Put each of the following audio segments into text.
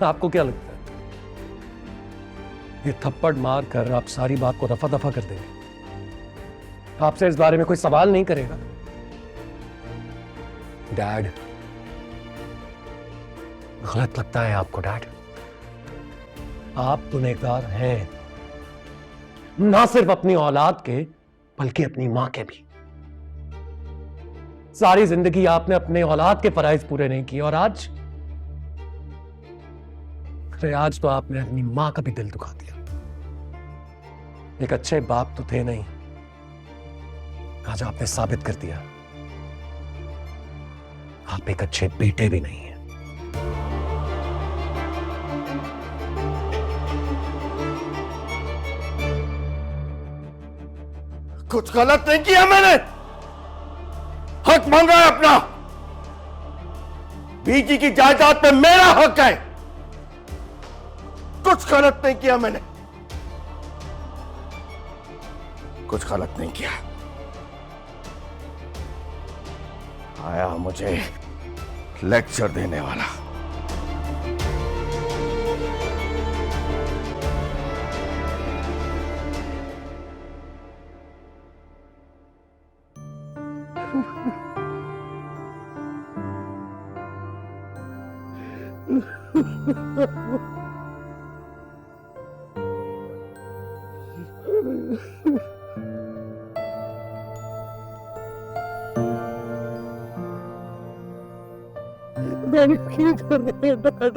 आपको क्या लगता है ये थप्पड़ मार कर आप सारी बात को रफा दफा कर देंगे? आपसे इस बारे में कोई सवाल नहीं करेगा? डैड, गलत लगता है आपको डैड? आप गुनहगार हैं, ना सिर्फ अपनी औलाद के बल्कि अपनी मां के भी। सारी जिंदगी आपने अपने औलाद के फराइज पूरे नहीं किए और आज तो आपने अपनी मां का भी दिल दुखा दिया। एक अच्छे बाप तो थे नहीं, आज आपने साबित कर दिया आप एक अच्छे बेटे भी नहीं हैं। कुछ गलत नहीं किया मैंने, हक मांगा है अपना। बीजी की जायदाद पे मेरा हक है, कुछ गलत नहीं किया मैंने, कुछ गलत नहीं किया। आया मुझे लेक्चर देने वाला। मैंने क्यों कर रहा है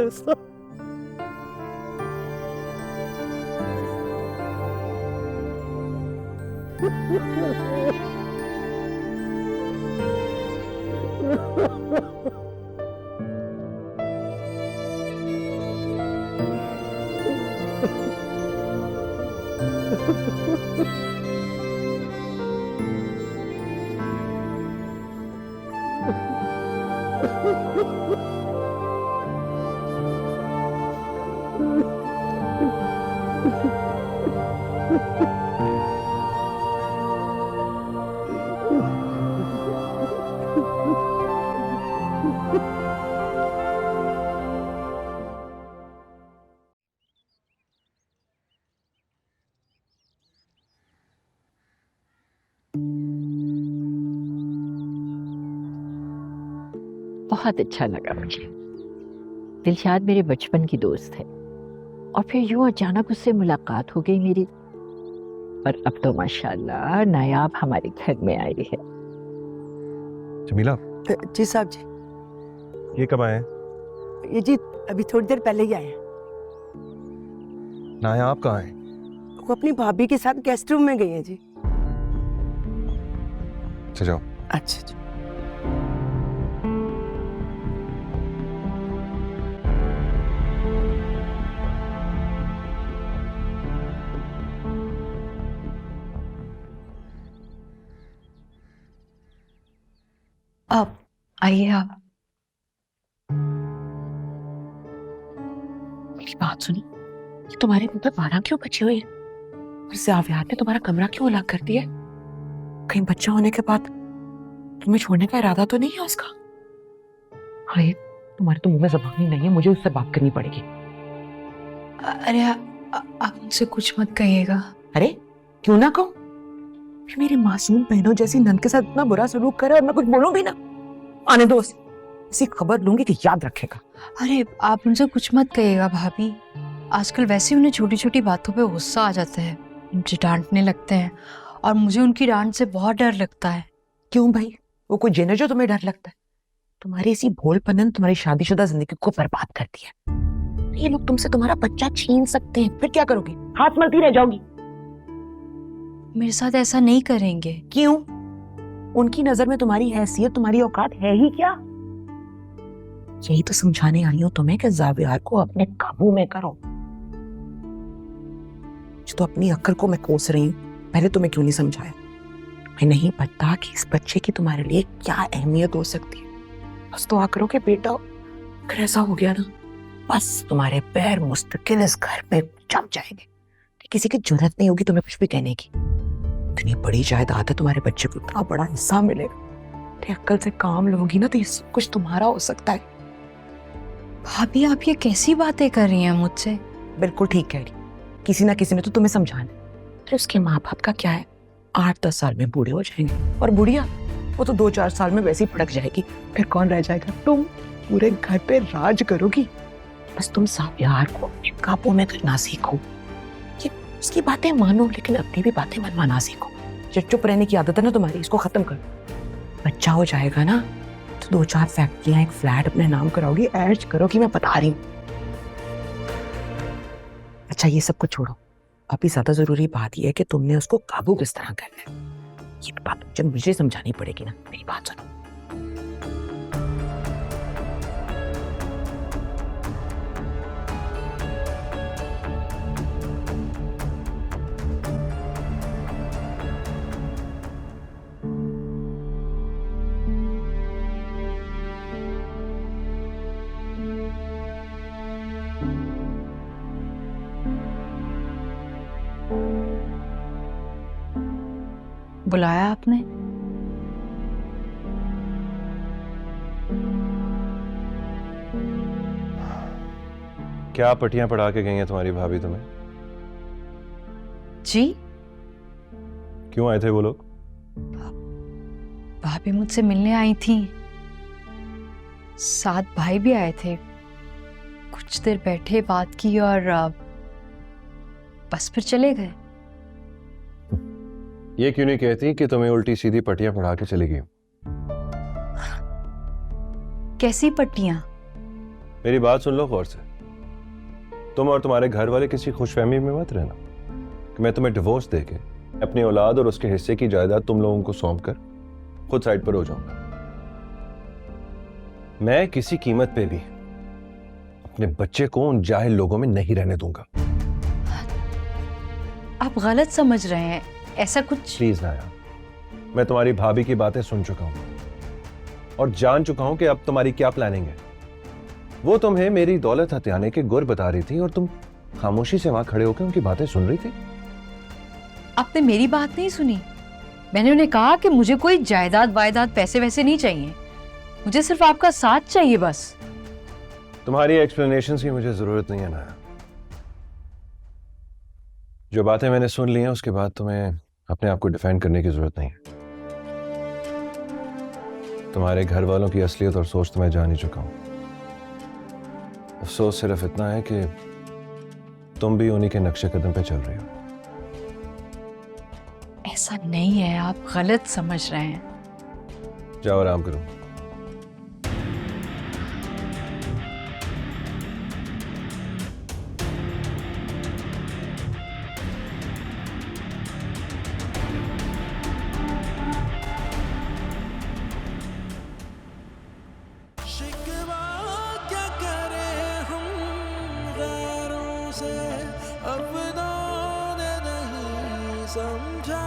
बहुत अच्छा लगा मुझे। दिलशाद मेरे बचपन की दोस्त है और फिर यूं अचानक उससे मुलाकात हो गई मेरी, और अब तो माशाल्लाह नायाब हमारे घर में आई है। जमीला जी साहब जी। ये कब आए? ये जी अभी थोड़ी देर पहले ही आए हैं। नायाब कहाँ है? वो अपनी भाभी के साथ गेस्ट रूम में गई हैं जी। अच्छा जाओ। अच्छा जी। अब आइए आप। मेरी बात सुनी, तुम्हारे मुंह पे 12 क्यों बचे हुए हैं? और ज़ावियार ने तुम्हारा कमरा क्यों अलग कर दिया? कहीं बच्चा होने के बाद तुम्हें छोड़ने का इरादा तो नहीं है उसका? हाय, तुम्हारे तो मुंह में ज़बान नहीं है, मुझे उससे बात करनी पड़ेगी। अरे आप मुझसे कुछ मत कहिएगा। अरे क्यों ना कहूँ? मेरी मासूम बहनों जैसी नंद के साथ इतना बुरा सलूक करे और मैं कुछ बोलूं भी ना। आने दो, इसी खबर लूंगी कि याद रखेगा। अरे आप मुझसे कुछ मत कहिएगा भाभी। आजकल वैसे उन्हें छोटी छोटी बातों पे गुस्सा आ जाता है, मुझे डांटने लगते हैं और मुझे उनकी डांट से बहुत डर लगता है। क्यों भाई, वो कोई जेने जो तुम्हें डर लगता है? तुम्हारी इसी भोलपन तुम्हारी शादीशुदा जिंदगी को बर्बाद कर दिया। ये लोग तुमसे तुम्हारा बच्चा छीन सकते हैं, फिर क्या करोगी? हाथ मलती रह जाओगी। मेरे साथ ऐसा नहीं करेंगे। क्यों? उनकी नजर में तुम्हारी हैसियत, तुम्हारी औकात है ही क्या? यही तो समझाने आई हूं तुम्हें कि ज़ावियार को अपने काबू में करो। जो तो अपनी अक्ल को मैं कोस रही हूँ, पहले तुम्हें क्यों नहीं समझाया? मैं नहीं पता कि इस बच्चे की तुम्हारे लिए क्या अहमियत हो सकती है। बस दुआ करो कि बेटा, अगर ऐसा हो गया ना, बस तुम्हारे पैर मुस्तकिल इस घर में जम जाएंगे। किसी की जरूरत नहीं होगी तुम्हें कुछ भी कहने की। इतनी बड़ी जायदाद है, तुम्हारे बच्चे को इतना बड़ा हिस्सा मिलेगा। अक्ल से काम लोगी ना तो ये सब कुछ तुम्हारा हो सकता है। भाभी आप ये कैसी बातें कर रही हैं मुझसे? बिल्कुल ठीक कह रही, किसी ना किसी ने तो तुम्हें समझाना है। अरे उसके माँ बाप का क्या है, 8-10 साल में बूढ़े हो जाएंगे, और बुढ़िया वो तो 2-4 साल में वैसे ही फड़क जाएगी। फिर कौन रह जाएगा? तुम पूरे घर पे राज करोगी। बस तुम साबियार को अपने काबू में करना सीखो। ये उसकी बातें मानो, लेकिन अपनी भी बातें मनवाना सीखो। जो चुप रहने की आदत है ना तुम्हारी, इसको खत्म करो। बच्चा हो जाएगा ना तो 2-4 फैक्ट्रियां, एक फ्लैट अपने नाम कराओगी, ऐश करोगी, मैं बता रही हूँ। अच्छा ये सब कुछ छोड़ो, अभी ज्यादा जरूरी बात यह है कि तुमने उसको काबू किस तरह करना है। ये बात जब मुझे समझानी पड़ेगी ना, मेरी बात सुनो। बुलाया आपने? क्या पट्टियां पढ़ा के गई हैं तुम्हारी भाभी तुम्हें? जी क्यों आए थे वो लोग? भाभी मुझसे मिलने आई थी, साथ भाई भी आए थे। कुछ देर बैठे, बात की और बस फिर चले गए। ये क्यों नहीं कहती कि तुम्हें उल्टी सीधी पट्टियां पढ़ा के चली गई? कैसी पट्टियां? मेरी बात सुन लो गौर से। तुम और तुम्हारे घर वाले किसी खुशफहमी में मत रहना कि मैं तुम्हें डिवोर्स देके अपनी औलाद और उसके हिस्से की जायदाद तुम लोगों को सौंप कर खुद साइड पर हो जाऊंगा। मैं किसी कीमत पे भी अपने बच्चे को उन जाहिल लोगों में नहीं रहने दूंगा। आप गलत समझ रहे हैं, ऐसा कुछ। प्लीज नाया, मैं तुम्हारी भाभी की बातें सुन चुका हूं और जान चुका हूं कि अब तुम्हारी क्या प्लानिंग है। वो तुम्हें मेरी दौलत हथियाने के गुर बता रही थी और तुम खामोशी से वहां खड़े होकर उनकी बातें सुन रही थी। आपने मेरी बात नहीं सुनी। मैंने उन्हें कहा कि मुझे कोई जायदाद वायदाद पैसे वैसे नहीं चाहिए, मुझे सिर्फ आपका साथ चाहिए बस। तुम्हारी एक्सप्लेनेशंस की मुझे जरूरत नहीं है नाया। जो बातें मैंने सुन ली हैं उसके बाद तुम्हें अपने आप को डिफेंड करने की जरूरत नहीं है। तुम्हारे घर वालों की असलियत और सोच तो मैं जान ही चुका हूं। अफसोस सिर्फ इतना है कि तुम भी उन्हीं के नक्शे कदम पे चल रही हो। ऐसा नहीं है, आप गलत समझ रहे हैं। जाओ आराम करो। शिकवा क्या करें हम गैरों से, अपनों ने नहीं समझा।